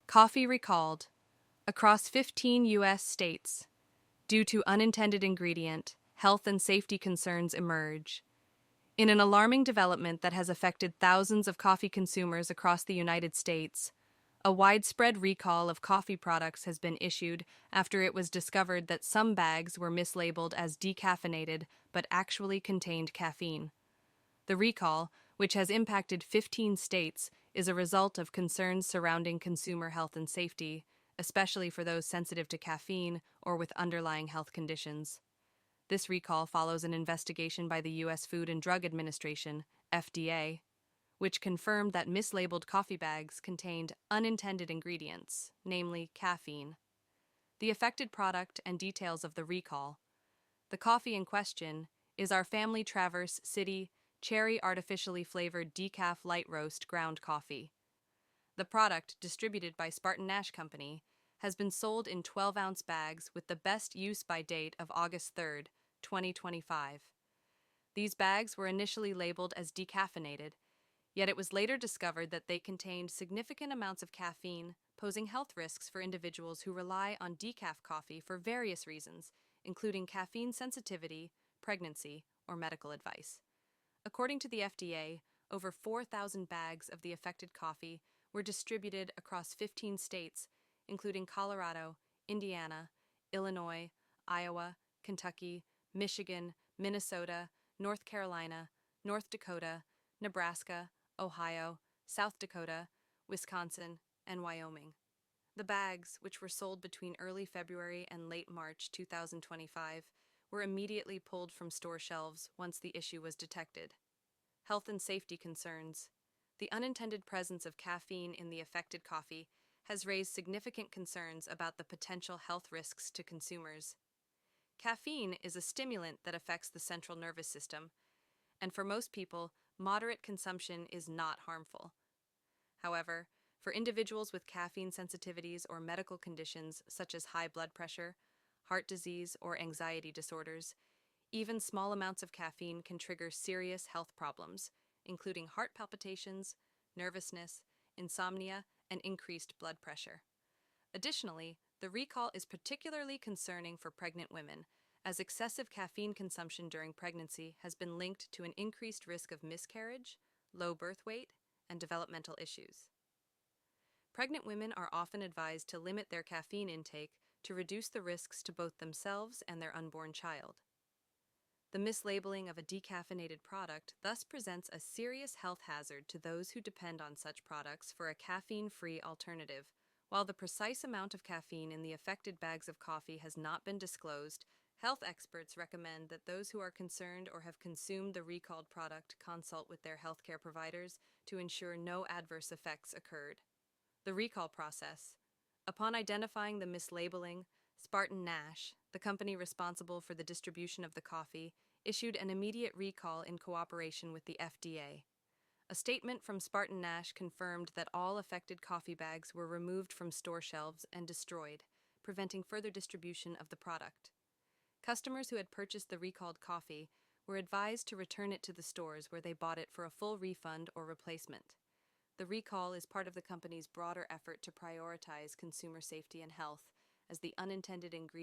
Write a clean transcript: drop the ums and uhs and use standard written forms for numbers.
Coffee recalled across 15 U.S. states. Due to unintended ingredient, health and safety concerns emerge. In an alarming development that has affected thousands of coffee consumers across the United States, a widespread recall of coffee products has been issued after it was discovered that some bags were mislabeled as decaffeinated but actually contained caffeine. The recall, which has impacted 15 states, is a result of concerns surrounding consumer health and safety, especially for those sensitive to caffeine or with underlying health conditions. This recall follows an investigation by the U.S. Food and Drug Administration, FDA, which confirmed that mislabeled coffee bags contained unintended ingredients, namely caffeine. The affected product and details of the recall. The coffee in question is our Family Traverse City Cherry Artificially Flavored Decaf Light Roast Ground Coffee. The product, distributed by Spartan Nash Company, has been sold in 12-ounce bags with the best use by date of August 3, 2025. These bags were initially labeled as decaffeinated, yet it was later discovered that they contained significant amounts of caffeine, posing health risks for individuals who rely on decaf coffee for various reasons, including caffeine sensitivity, pregnancy, or medical advice. According to the FDA, over 4,000 bags of the affected coffee were distributed across 15 states, including Colorado, Indiana, Illinois, Iowa, Kentucky, Michigan, Minnesota, North Carolina, North Dakota, Nebraska, Ohio, South Dakota, Wisconsin, and Wyoming. The bags, which were sold between early February and late March 2025, were immediately pulled from store shelves once the issue was detected. Health and safety concerns. The unintended presence of caffeine in the affected coffee has raised significant concerns about the potential health risks to consumers. Caffeine is a stimulant that affects the central nervous system, and for most people, moderate consumption is not harmful. However, for individuals with caffeine sensitivities or medical conditions such as high blood pressure, heart disease, or anxiety disorders, even small amounts of caffeine can trigger serious health problems, including heart palpitations, nervousness, insomnia, and increased blood pressure. Additionally, the recall is particularly concerning for pregnant women, as excessive caffeine consumption during pregnancy has been linked to an increased risk of miscarriage, low birth weight, and developmental issues. Pregnant women are often advised to limit their caffeine intake to reduce the risks to both themselves and their unborn child. The mislabeling of a decaffeinated product thus presents a serious health hazard to those who depend on such products for a caffeine-free alternative. While the precise amount of caffeine in the affected bags of coffee has not been disclosed, health experts recommend that those who are concerned or have consumed the recalled product consult with their healthcare providers to ensure no adverse effects occurred. The recall process. Upon identifying the mislabeling, Spartan Nash, the company responsible for the distribution of the coffee, issued an immediate recall in cooperation with the FDA. A statement from Spartan Nash confirmed that all affected coffee bags were removed from store shelves and destroyed, preventing further distribution of the product. Customers who had purchased the recalled coffee were advised to return it to the stores where they bought it for a full refund or replacement. The recall is part of the company's broader effort to prioritize consumer safety and health, as the unintended ingredient